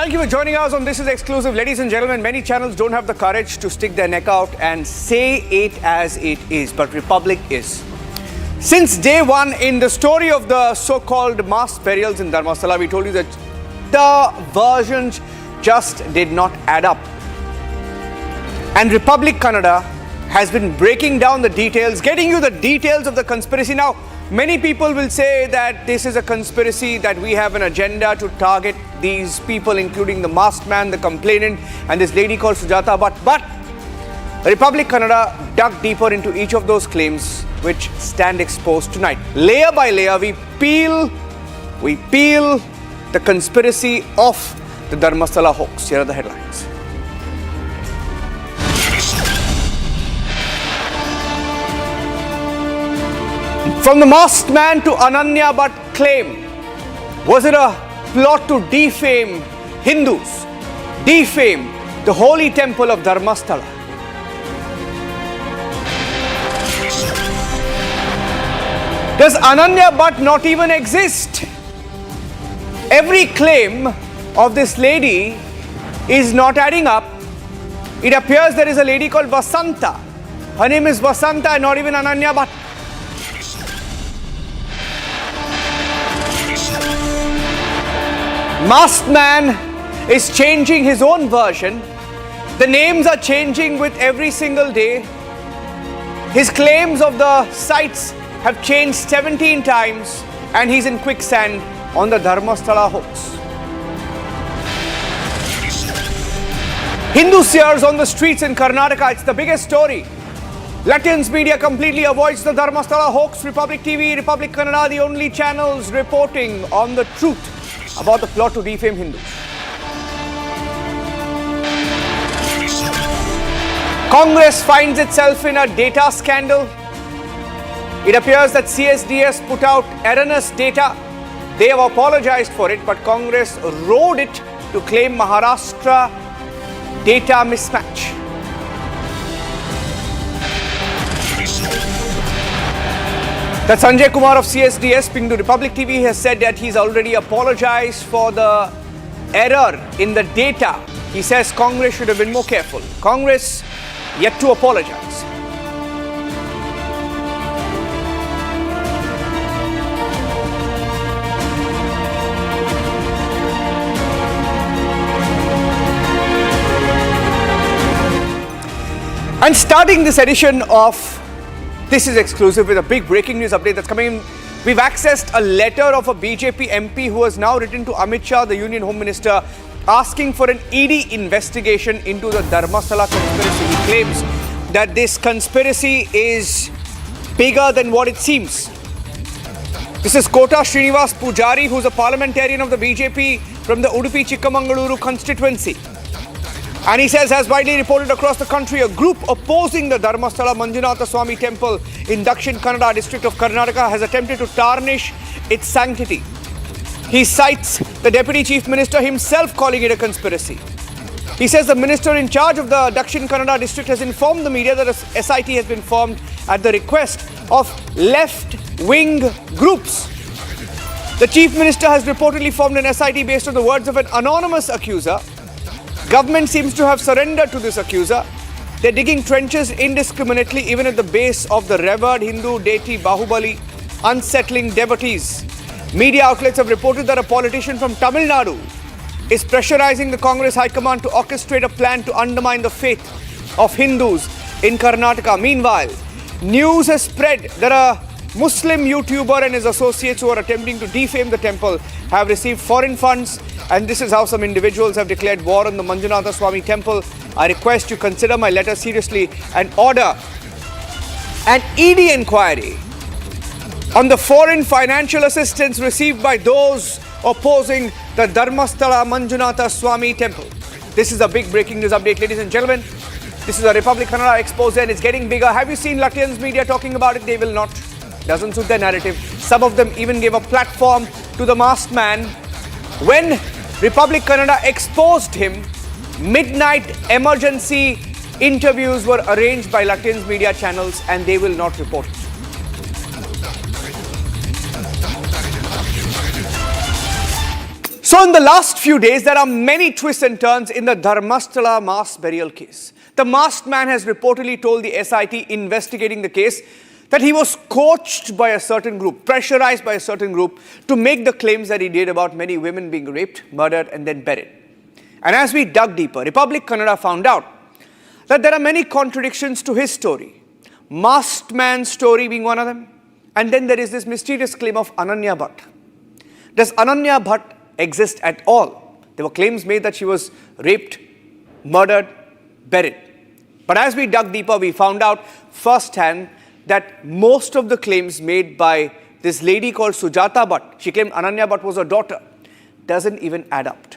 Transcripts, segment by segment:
Thank you for joining us on This Is Exclusive. Ladies and gentlemen, many channels don't have the courage to stick their neck out and say it as it is, but Republic is. Since day one in the story of the so-called mass burials in Dharmasthala, we told you that the versions just did not add up. And Republic Kannada has been breaking down the details, getting you the details of the conspiracy. Now, many people will say that this is a conspiracy, that we have an agenda to target these people, including the masked man, the complainant, and this lady called Sujata. But Republic Kannada dug deeper into each of those claims which stand exposed tonight. Layer by layer, we peel the conspiracy of the Dharmasthala hoax. Here are the headlines. From the masked man to Ananya Bhat claim, was it a plot to defame Hindus, defame the holy temple of Dharmasthala? Does Ananya Bhat not even exist? Every claim of this lady is not adding up. It appears there is a lady called Vasanta. Her name is Vasanta and not even Ananya Bhat. Masked man is changing his own version. The names are changing with every single day. His claims of the sites have changed 17 times and he's in quicksand on the Dharmasthala hoax. Hindu seers on the streets in Karnataka, it's the biggest story. Latins media completely avoids the Dharmasthala hoax. Republic TV, Republic Kannada, the only channels reporting on the truth about the plot to defame Hindus. Congress finds itself in a data scandal. It appears that CSDS put out erroneous data. They have apologized for it, but Congress rode it to claim Maharashtra data mismatch. That Sanjay Kumar of CSDS, speaking to Republic TV, has said that he's already apologized for the error in the data. He says Congress should have been more careful. Congress yet to apologize. And starting this edition of This Is Exclusive with a big breaking news update that's coming in. We've accessed a letter of a BJP MP who has now written to Amit Shah, the Union Home Minister, asking for an ED investigation into the Dharmasthala conspiracy. He claims that this conspiracy is bigger than what it seems. This is Kota Srinivas Pujari, who's a parliamentarian of the BJP from the Udupi Chikkamangaluru constituency. And he says, as widely reported across the country, a group opposing the Dharmasthala Manjunatha Swami temple in Dakshin Kannada district of Karnataka has attempted to tarnish its sanctity. He cites the Deputy Chief Minister himself calling it a conspiracy. He says the minister in charge of the Dakshin Kannada district has informed the media that a SIT has been formed at the request of left-wing groups. The Chief Minister has reportedly formed an SIT based on the words of an anonymous accuser. Government seems to have surrendered to this accuser. They're digging trenches indiscriminately, even at the base of the revered Hindu deity Bahubali, unsettling devotees. Media outlets have reported that a politician from Tamil Nadu is pressurizing the Congress High Command to orchestrate a plan to undermine the faith of Hindus in Karnataka. Meanwhile, news has spread that a Muslim YouTuber and his associates who are attempting to defame the temple have received foreign funds, and this is how some individuals have declared war on the Manjunatha Swami temple. I request you consider my letter seriously and order an ED inquiry on the foreign financial assistance received by those opposing the Dharmasthala Manjunatha Swami temple. This is a big breaking news update, ladies and gentlemen. This is a Republic Kannada Exposé and it's getting bigger. Have you seen Latvians media talking about it? They will not. Doesn't suit their narrative. Some of them even gave a platform to the masked man. When Republic Kannada exposed him, midnight emergency interviews were arranged by Latvians media channels and they will not report it. So in the last few days, there are many twists and turns in the Dharmasthala mass burial case. The masked man has reportedly told the SIT investigating the case that he was coached by a certain group, pressurized by a certain group to make the claims that he did about many women being raped, murdered and then buried. And as we dug deeper, Republic Kannada found out that there are many contradictions to his story. Masked man's story being one of them. And then there is this mysterious claim of Ananya Bhat. Does Ananya Bhat exist at all? There were claims made that she was raped, murdered, buried. But as we dug deeper, we found out firsthand that most of the claims made by this lady called Sujata Bhat, she claimed Ananya Bhat was her daughter, doesn't even add up.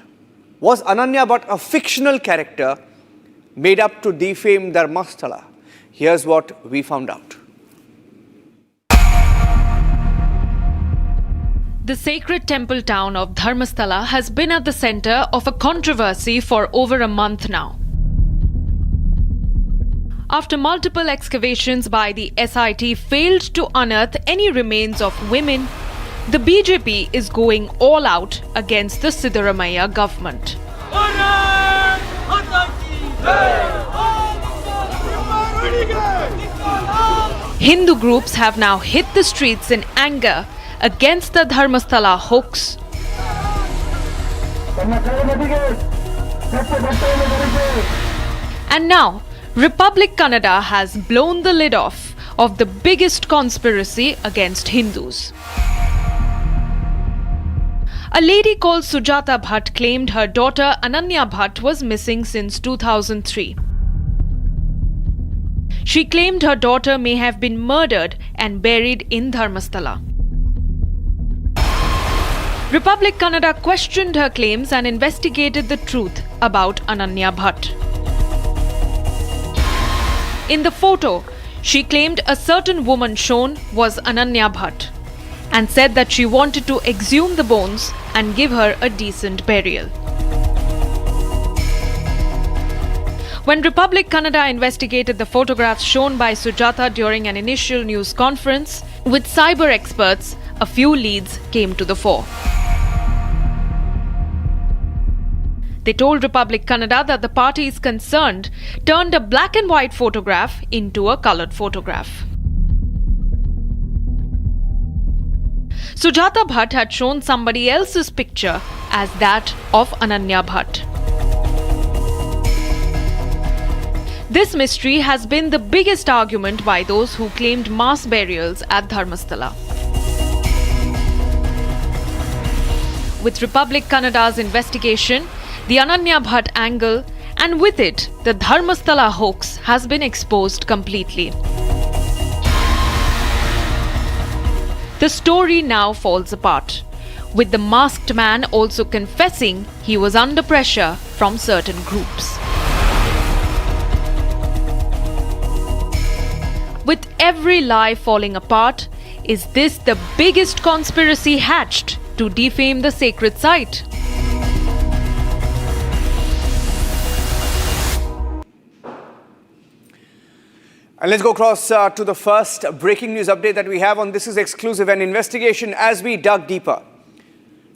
Was Ananya Bhat a fictional character made up to defame Dharmasthala? Here's what we found out. The sacred temple town of Dharmasthala has been at the center of a controversy for over a month now. After multiple excavations by the SIT failed to unearth any remains of women, the BJP is going all out against the Siddaramaiah government. Hindu groups have now hit the streets in anger against the Dharmasthala hoax. And now, Republic Kannada has blown the lid off of the biggest conspiracy against Hindus. A lady called Sujata Bhat claimed her daughter Ananya Bhat was missing since 2003. She claimed her daughter may have been murdered and buried in Dharmasthala. Republic Kannada questioned her claims and investigated the truth about Ananya Bhat. In the photo, she claimed a certain woman shown was Ananya Bhat and said that she wanted to exhume the bones and give her a decent burial. When Republic Kannada investigated the photographs shown by Sujata during an initial news conference with cyber experts, a few leads came to the fore. They told Republic Kannada that the parties concerned turned a black and white photograph into a colored photograph. Sujata Bhat had shown somebody else's picture as that of Ananya Bhat. This mystery has been the biggest argument by those who claimed mass burials at Dharmasthala. With Republic Kannada's investigation, the Ananya Bhat angle, and with it, the Dharmasthala hoax has been exposed completely. The story now falls apart, with the masked man also confessing he was under pressure from certain groups. With every lie falling apart, is this the biggest conspiracy hatched to defame the sacred site? And let's go across to the first breaking news update that we have on This Is Exclusive, an investigation as we dug deeper.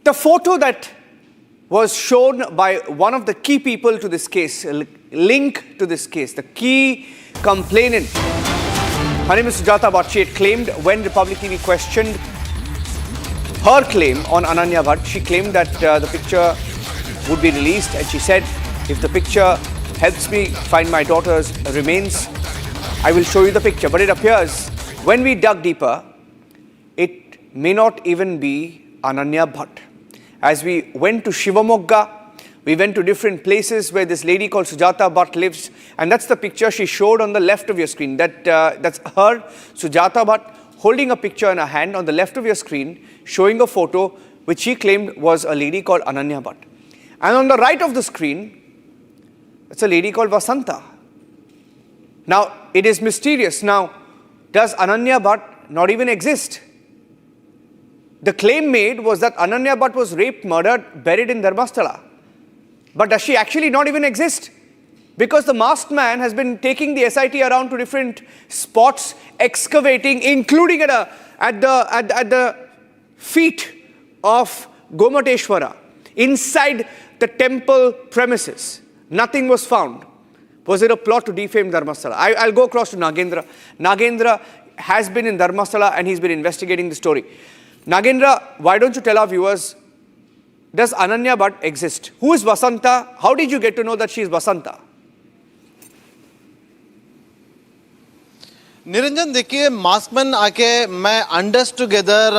The photo that was shown by one of the key people to this case, link to this case, the key complainant, her name is Sujata Bhat. She had claimed when Republic TV questioned her claim on Ananya Bhat, she claimed that the picture would be released, and she said, if the picture helps me find my daughter's remains, I will show you the picture. But it appears, when we dug deeper, it may not even be Ananya Bhat. As we went to Shivamogga, we went to different places where this lady called Sujata Bhat lives, and that's the picture she showed on the left of your screen. That's her, Sujata Bhat, holding a picture in her hand on the left of your screen, showing a photo which she claimed was a lady called Ananya Bhat. And on the right of the screen, it's a lady called Vasanta. Now, it is mysterious. Now, does Ananya Bhat not even exist? The claim made was that Ananya Bhat was raped, murdered, buried in Dharmasthala. But does she actually not even exist? Because the masked man has been taking the SIT around to different spots, excavating, including at the feet of Gomateshwara, inside the temple premises. Nothing was found. Was it a plot to defame Dharmasthala? I'll go across to Nagendra. Nagendra has been in Dharmasthala and he's been investigating the story. Nagendra, why don't you tell our viewers, does Ananya Bhat exist? Who is Vasanta? How did you get to know that she is Vasanta? Niranjan देखिए maskman आके मैं अंडर्स together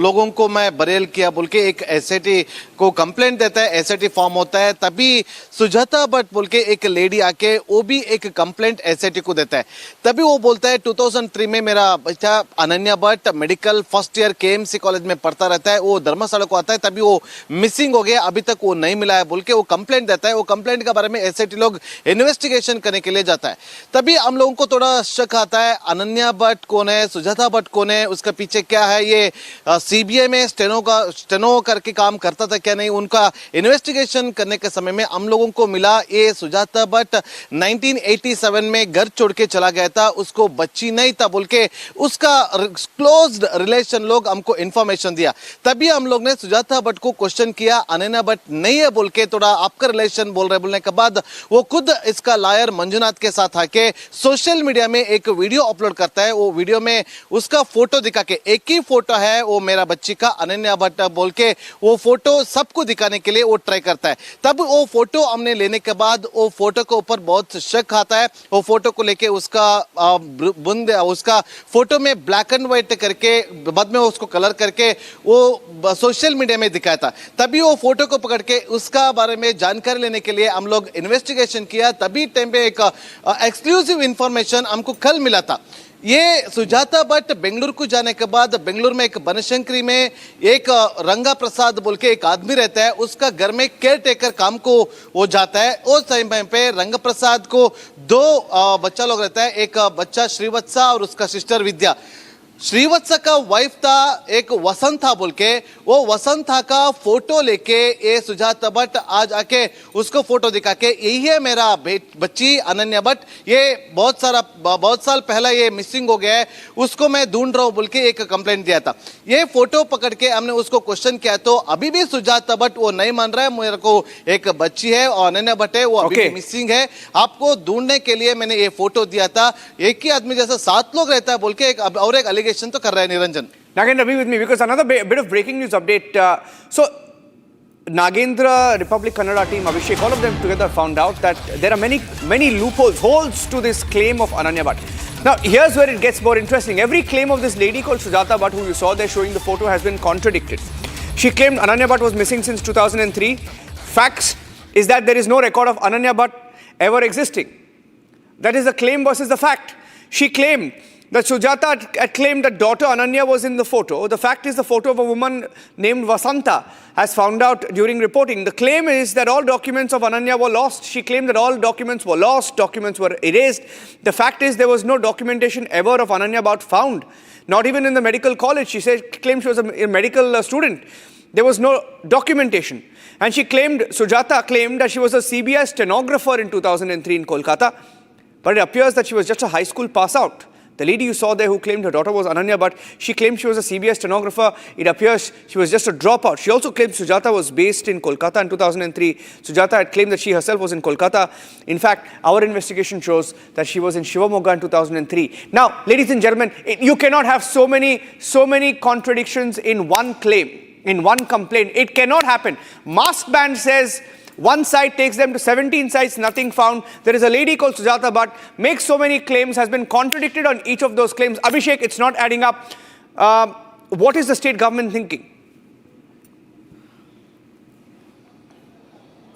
लोगों को मैं बरेल किया बोल के एक एसआईटी को कंप्लेंट देता है, एसआईटी फॉर्म होता है, तभी सुजाता भट्ट बोल के एक लेडी आके वो भी एक कंप्लेंट एसआईटी को देता है। तभी वो बोलता है 2003 में मेरा बच्चा Ananya Bhatt medical first year KMC college में पढ़ता रहता है, वो धर्मशाला को आता है, तभी वो मिसिंग हो गया, अभी तक वो नहीं मिला है बोल के वो कंप्लेंट देता है। वो कंप्लेंट के बारे में एसआईटी लोग इन्वेस्टिगेशन करने के लिए जाता है। तभी हम लोगों को थोड़ा शक आता है अनन्या भट्ट कौन है, सुजाता भट्ट कौन है, उसका पीछे क्या है, ये सीबीआई में स्टेनो करके काम करता था क्या नहीं। उनका इन्वेस्टिगेशन करने के समय में हम लोगों को मिला ये सुजाता भट्ट 1987 में घर छोड़ के चला गया था, उसको बच्ची नहीं था बोल के उसका क्लोज्ड रिलेशन लोग हमको इंफॉर्मेशन दिया। तभी हम लोग ने सुजाता भट्ट को क्वेश्चन किया, अनन्या भट्ट नहीं है बोल के, थोड़ा आपका रिलेशन बोल रहे बोलने के बाद वो खुद इसका लॉयर मंजुनाथ के साथ आके सोशल मीडिया में एक वीडियो अपलोड करता है। वो वीडियो में उसका फोटो दिखा के, एक ही फोटो है वो मेरा बच्ची का अनन्या भट्ट बोल के, वो फोटो सबको दिखाने के लिए वो ट्राई करता है। तब वो फोटो हमने लेने के बाद वो फोटो के ऊपर बहुत शक आता है। वो फोटो को लेके उसका फोटो में ब्लैक एंड व्हाइट करके बाद में उसको कलर करके वो सोशल मीडिया में दिखाया था। तभी वो फोटो को पकड़ के उसका बारे में जानकारी लेने के लिए हम लोग इन्वेस्टिगेशन किया। तभी टाइम पे एक एक्सक्लूसिव इंफॉर्मेशन हमको कल मिला था। ये सुजाता भट्ट बेंगलुरु को जाने के बाद बेंगलुरु में एक बनशंकरी में एक रंगा प्रसाद बोल के एक आदमी रहता है, उसका घर में केयर टेकर काम को वो जाता है। उस टाइम पे रंगा प्रसाद को दो बच्चा लोग रहता है, एक बच्चा श्रीवत्सा और उसका सिस्टर विद्या। श्रीवत्सा का वाइफ था एक वसंता बोल के, वो वसंता का फोटो लेके ये सुजाता भट्ट आज आके उसको फोटो दिखा के यही है मेरा बच्ची अनन्या भट्ट, ये बहुत साल पहला ये मिसिंग हो गया है, उसको मैं ढूंढ रहा हूँ बोल के एक कंप्लेंट दिया था। ये फोटो पकड़ के हमने उसको क्वेश्चन किया तो अभी भी सुजाता भट्ट वो नहीं मान रहा है, मेरे को एक बच्ची है और अनन्या भट्ट है वो अभी भी मिसिंग है, आपको ढूंढने के लिए मैंने ये फोटो दिया था। एक ही आदमी जैसा 7 लोग रहता है बोल के एक और एक allegation तो कर रहा है Niranjan. Nagendra, be with me because another bit of breaking news update. So, Nagendra, Republic Kannada team, Abhishek, all of them together found out that there are many holes to this claim of Ananya Bhat. Now, here's where it gets more interesting. Every claim of this lady called Sujata Bhat, who you saw there showing the photo, has been contradicted. She claimed Ananya Bhat was missing since 2003. Facts is that there is no record of Ananya Bhat ever existing. That is the claim versus the fact. She claimed that Sujata had claimed that daughter Ananya was in the photo. The fact is the photo of a woman named Vasanta has found out during reporting. The claim is that all documents of Ananya were lost. She claimed that all documents were lost, documents were erased. The fact is there was no documentation ever of Ananya Bhat found. Not even in the medical college. She claimed she was a medical student. There was no documentation. And Sujata claimed that she was a CBI stenographer in 2003 in Kolkata. But it appears that she was just a high school pass out. The lady you saw there who claimed her daughter was Ananya Bhat, she claimed she was a CBI stenographer. It appears she was just a dropout. She also claimed Sujata was based in Kolkata in 2003. Sujata had claimed that she herself was in Kolkata. In fact, our investigation shows that she was in Shivamogga in 2003. Now, ladies and gentlemen, you cannot have so many contradictions in one claim, in one complaint. It cannot happen. Masked Band says one site takes them to 17 sites, nothing found. There is a lady called Sujata Bhat, makes so many claims, has been contradicted on each of those claims. Abhishek, it's not adding up. What is the state government thinking?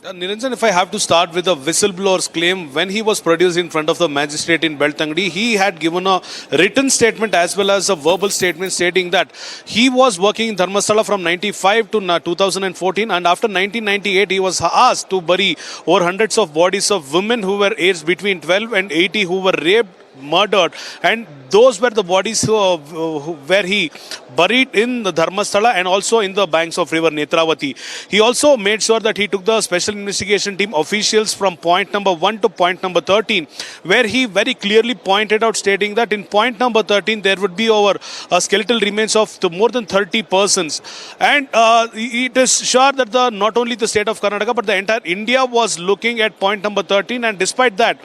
Niranjan, if I have to start with the whistleblower's claim, when he was produced in front of the magistrate in Beltangadi, he had given a written statement as well as a verbal statement stating that he was working in Dharmasthala from 95 to 2014, and after 1998 he was asked to bury over hundreds of bodies of women who were aged between 12 and 80 who were raped, murdered, and those were the bodies where he buried in the Dharmasthala and also in the banks of river Netravati. He also made sure that he took the special investigation team officials from point number 1 to point number 13, where he very clearly pointed out, stating that in point number 13 there would be over skeletal remains of more than 30 persons. And it is sure that not only the state of Karnataka but the entire India was looking at point number 13, and despite that,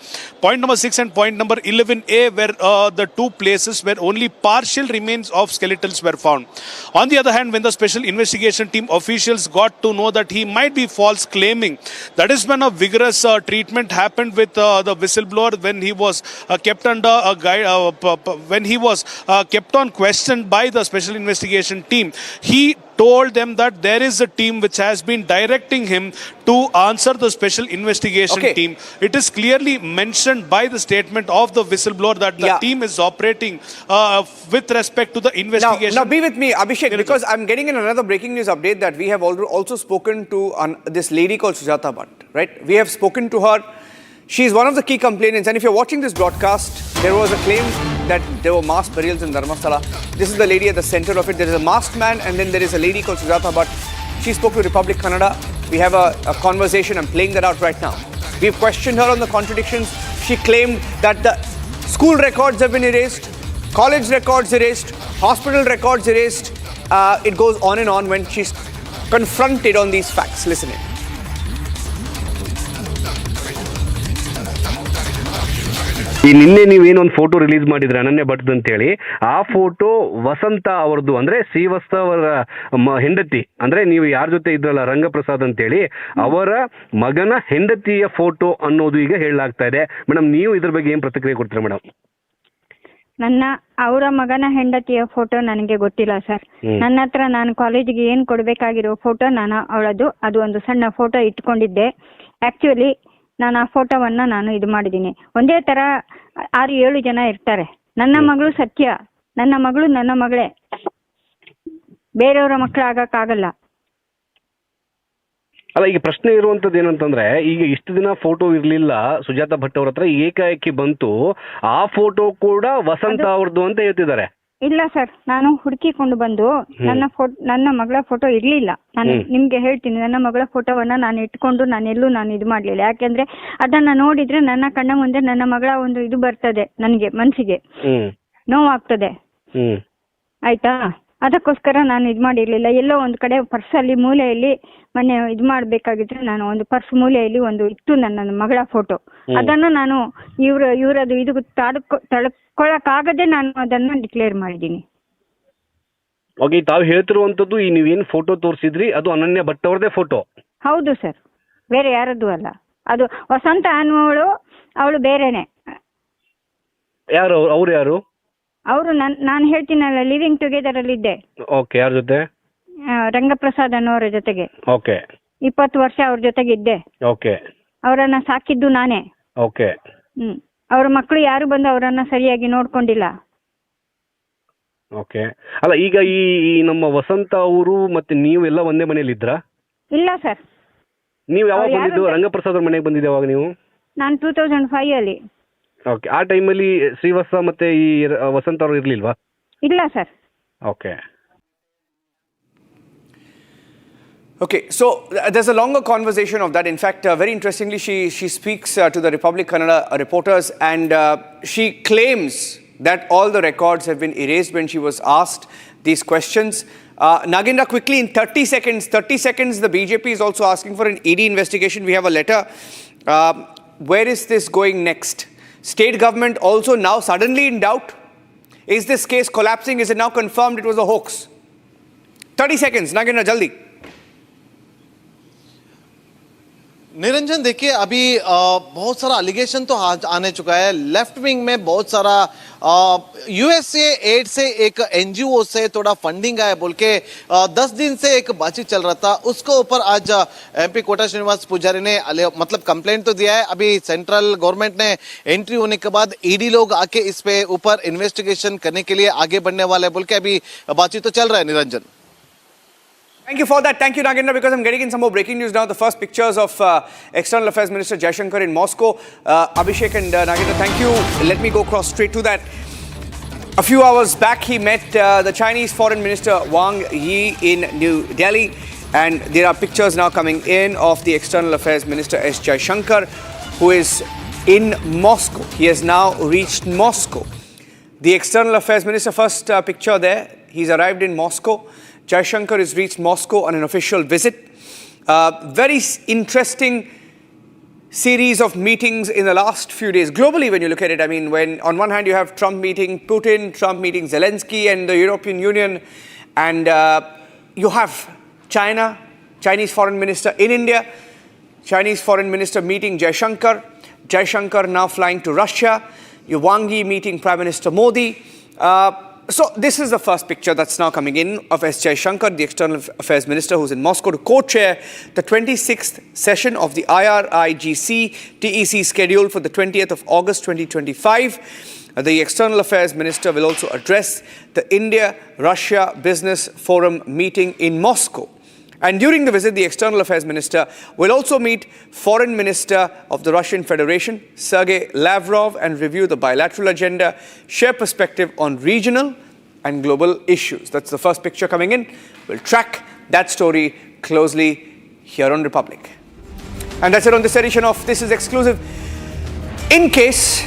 point number 6 and point number 11A were the two places where only partial remains of skeletons were found. On the other hand, when the special investigation team officials got to know that he might be false claiming, that is when a vigorous treatment happened with the whistleblower when he was kept under a guide, when he was kept on question by the special investigation team. He told them that there is a team which has been directing him to answer the special investigation team. It is clearly mentioned by the statement of the whistleblower that the team is operating with respect to the investigation. Now be with me, Abhishek, because I'm getting in another breaking news update that we have also spoken to this lady called Sujata Bhat, right? We have spoken to her. She's one of the key complainants, and if you're watching this broadcast, there was a claim that there were mass burials in Dharmasthala. This is the lady at the center of it. There is a masked man, and then there is a lady called Sujata Bhat. She spoke to Republic Kannada. We have a conversation. I'm playing that out right now. We've questioned her on the contradictions. She claimed that the school records have been erased, college records erased, hospital records erased. It goes on and on when she's confronted on these facts. Listen in. ಈ ನಿನ್ನೆ ನೀವೇನೊಂದು photo release ಮಾಡಿದ್ರೆ ಅನನ್ಯ ಭಟ್ ಅಂತೇಳಿ, ಆ photo ವಸಂತ ಅವರದ್ದು, ಅಂದ್ರೆ ಶ್ರೀವತ್ಸ ಅವರ ಹೆಂಡತಿ, ಅಂದ್ರೆ ನೀವು ಯಾರ ಜೊತೆ ಇದ್ರಲ್ಲ ರಂಗಪ್ರಸಾದ್ ಅಂತೇಳಿ, ಅವರ ಮಗನ ಹೆಂಡತಿಯ ಫೋಟೋ ಅನ್ನೋದು ಈಗ ಹೇಳಲಾಗ್ತಾ ಇದೆ. ಮೇಡಮ್, ನೀವು ಇದ್ರ ಬಗ್ಗೆ ಏನ್ ಪ್ರತಿಕ್ರಿಯೆ ಕೊಡ್ತೀರಾ ಮೇಡಮ್? ಅವರ ಮಗನ ಹೆಂಡತಿಯ ಫೋಟೋ ನನಗೆ ಗೊತ್ತಿಲ್ಲ ಸರ್. ನನ್ನ ಹತ್ರ ನಾನು ಕಾಲೇಜಿಗೆ ಏನ್ ಕೊಡ್ಬೇಕಾಗಿರೋ ಫೋಟೋ ಅದು ಒಂದು ಸಣ್ಣ ಫೋಟೋ ಇಟ್ಕೊಂಡಿದ್ದೆ. ಆಕ್ಚುಲಿ ನಾನು ಆ ಫೋಟೋವನ್ನ ಇದು ಮಾಡಿದ್ದೀನಿ. ಒಂದೇ ತರ 6-7 ಜನ ಇರ್ತಾರೆ. ನನ್ನ ಮಗಳು ಸತ್ಯ, ನನ್ನ ಮಗಳು ನನ್ನ ಮಗಳೇ, ಬೇರೆಯವರ ಮಕ್ಕಳು ಆಗಕ್ಕಾಗಲ್ಲ. ಅಲ್ಲ, ಈಗ ಪ್ರಶ್ನೆ ಇರುವಂತದ್ದು ಏನಂತಂದ್ರೆ, ಈಗ ಇಷ್ಟು ದಿನ ಫೋಟೋ ಇರ್ಲಿಲ್ಲ ಸುಜಾತಾ ಭಟ್ ಅವ್ರ ಹತ್ರ, ಏಕಾಏಕಿ ಬಂತು, ಆ ಫೋಟೋ ಕೂಡ ವಸಂತ ಅವ್ರದ್ದು ಅಂತ ಹೇಳ್ತಿದ್ದಾರೆ. ಇಲ್ಲ ಸರ್, ನಾನು ಹುಡುಕಿಕೊಂಡು ಬಂದು ನನ್ನ ಮಗಳ ಫೋಟೋ ಇರ್ಲಿಲ್ಲ. ನಾನು ನಿಮ್ಗೆ ಹೇಳ್ತೀನಿ, ನನ್ನ ಮಗಳ ಫೋಟೋವನ್ನ ನಾನು ಇಟ್ಕೊಂಡು ನಾನೆಲ್ಲೂ ಇದು ಮಾಡ್ಲಿಲ್ಲ. ಯಾಕೆಂದ್ರೆ ಅದನ್ನ ನೋಡಿದ್ರೆ ನನ್ನ ಕಣ್ಣ ಮುಂದೆ ನನ್ನ ಮಗಳ ಒಂದು ಇದು ಬರ್ತದೆ, ನನಗೆ ಮನ್ಸಿಗೆ ನೋವಾಗ್ತದೆ. ಆಯ್ತಾ? ಅದಕ್ಕೋಸ್ಕರ ನಾನು ಇದು ಮಾಡಿರ್ಲಿಲ್ಲ. ಎಲ್ಲೋ ಒಂದ್ ಕಡೆ ಪರ್ಸಲ್ಲಿ ಮೂಲೆಯಲ್ಲಿ ಮೊನ್ನೆ ಇದು ಮಾಡ್ಬೇಕಾಗಿದ್ರೆ ನಾನು ಒಂದು ಪರ್ಸ್ ಮೂಲೆಯಲ್ಲಿ ಒಂದು ಇತ್ತು ನನ್ನ ಮಗಳ ಫೋಟೋ. ಅದನ್ನು ನಾನು ಇವ್ರದ್ದು ಇದು ತಡ್ಕೊಳಕ್ಕಾಗದೆ ನಾನು ಅದನ್ನ ಡಿಕ್ಲೇರ್ ಮಾಡಿದ್ದೀನಿ. ಓಕೆ, ತಾವು ಹೇಳ್ತಿರುವಂತದ್ದು ಈ ನೀವೇನು ಫೋಟೋ ತೋರಿಸಿದ್ರಿ ಅದು ಅನನ್ಯ ಭಟ್ ಅವ್ರದೇ ಫೋಟೋ? ಹೌದು ಸರ್, ಬೇರೆ ಯಾರದ್ದು ಅಲ್ಲ. ಅದು ವಸಂತ ಅನ್ನುವಳು, ಅವಳು ಬೇರೆನೆ. ಯಾರು ಅವ್ರು? ಯಾರು ಅವರು? ನಾನು ಹೇಳ್ತೀನಲ್ಲ, ಲಿವಿಂಗ್ ಟುಗೆದರ್ ಅಲ್ಲಿ ಇದ್ದೆ. ಓಕೆ, ಯಾರ ಜೊತೆ? ರಂಗಪ್ರಸಾದ್ ಅನ್ನೋರ ಜೊತೆಗೆ. ಓಕೆ. 20 ವರ್ಷ ಅವ್ರ ಜೊತೆಗೆ ಇದ್ದೆ. ಓಕೆ. ಅವರನ್ನ ಸಾಕಿದ್ದು ನಾನೇ. ಓಕೆ. ಅವ್ರ ಮಕ್ಕಳು ಯಾರು ಬಂದು ಅವರನ್ನ ಸರಿಯಾಗಿ ನೋಡ್ಕೊಂಡಿಲ್ಲ. ಓಕೆ. ಅಲ್ಲ, ಈಗ ಈ ನಮ್ಮ ವಸಂತ ಅವರು ಮತ್ತೆ ನೀವು ಎಲ್ಲ ಒಂದೇ ಮನೇಲಿ ಇದ್ರಾ? ಇಲ್ಲ ಸರ್. ನೀವು ಯಾವಾಗ ಬಂದಿದ್ದು? ರಂಗಪ್ರಸಾದ್ ಅವ್ರ ಮನೆಗೆ ಬಂದಿದ್ದೆ ಯಾವಾಗ ನೀವು? ನಾನು 2005 ಅಲ್ಲಿ. ಓಕೆ. ಆ ಟೈಮಲ್ಲಿ ಶ್ರೀವತ್ಸ ಮತ್ತೆ ಈ ವಸಂತ ಅವರು ಇರ್ಲಿಲ್ವಾ? ಇಲ್ಲ sir. Okay. Okay, so there's a longer conversation of that. In fact, very interestingly, she speaks to the Republic Kannada reporters, and she claims that all the records have been erased when she was asked these questions. Nagendra, quickly in 30 seconds, the BJP is also asking for an ED investigation. We have a letter. Where is this going next? State government also now suddenly in doubt. Is this case collapsing? Is it now confirmed it was a hoax? 30 seconds, Nagendra, jaldi. Niranjan, देखिए अभी बहुत सारा allegation तो आने चुका है. Left wing में बहुत सारा यूएसए एड से एक एनजीओ से थोड़ा फंडिंग आया बोल के 10 दिन से एक बातचीत चल रहा था. उसके ऊपर आज एमपी कोटा श्रीनिवास पुजारी ने मतलब कंप्लेंट तो दिया है. अभी सेंट्रल गवर्नमेंट ने एंट्री होने के बाद ईडी लोग आके इस पे ऊपर इन्वेस्टिगेशन करने के लिए आगे बढ़ने वाले बोल के अभी बातचीत तो चल रहा है. Niranjan, Thank you for that. Thank you, Nagendra, because I'm getting in some more breaking news now. The first pictures of External Affairs Minister Jaishankar in Moscow. Abhishek and Nagendra, thank you. Let me go straight to that. A few hours back, he met the Chinese Foreign Minister Wang Yi in New Delhi. And there are pictures now coming in of the External Affairs Minister S. Jaishankar, who is in Moscow. He has now reached Moscow. The External Affairs Minister, first picture there, he's arrived in Moscow. Jaishankar has reached Moscow on an official visit. Very interesting series of meetings in the last few days. Globally, when you look at it, I mean, when on one hand you have Trump meeting Putin, Trump meeting Zelensky and the European Union, and you have China, Chinese Foreign Minister in India, Chinese Foreign Minister meeting Jaishankar, Jaishankar now flying to Russia, you Wang Yi meeting Prime Minister Modi. So this is the first picture that's now coming in of S. Jaishankar, the External Affairs Minister, who's in Moscow to co-chair the 26th session of the IRIGC TEC scheduled for the 20th of August 2025. The External Affairs Minister will also address the India-Russia Business Forum meeting in Moscow. And during the visit, the External Affairs Minister will also meet Foreign Minister of the Russian Federation, Sergei Lavrov, and review the bilateral agenda, share perspective on regional and global issues. That's the first picture coming in. We'll track that story closely here on Republic. And that's it on this edition of This Is Exclusive. In case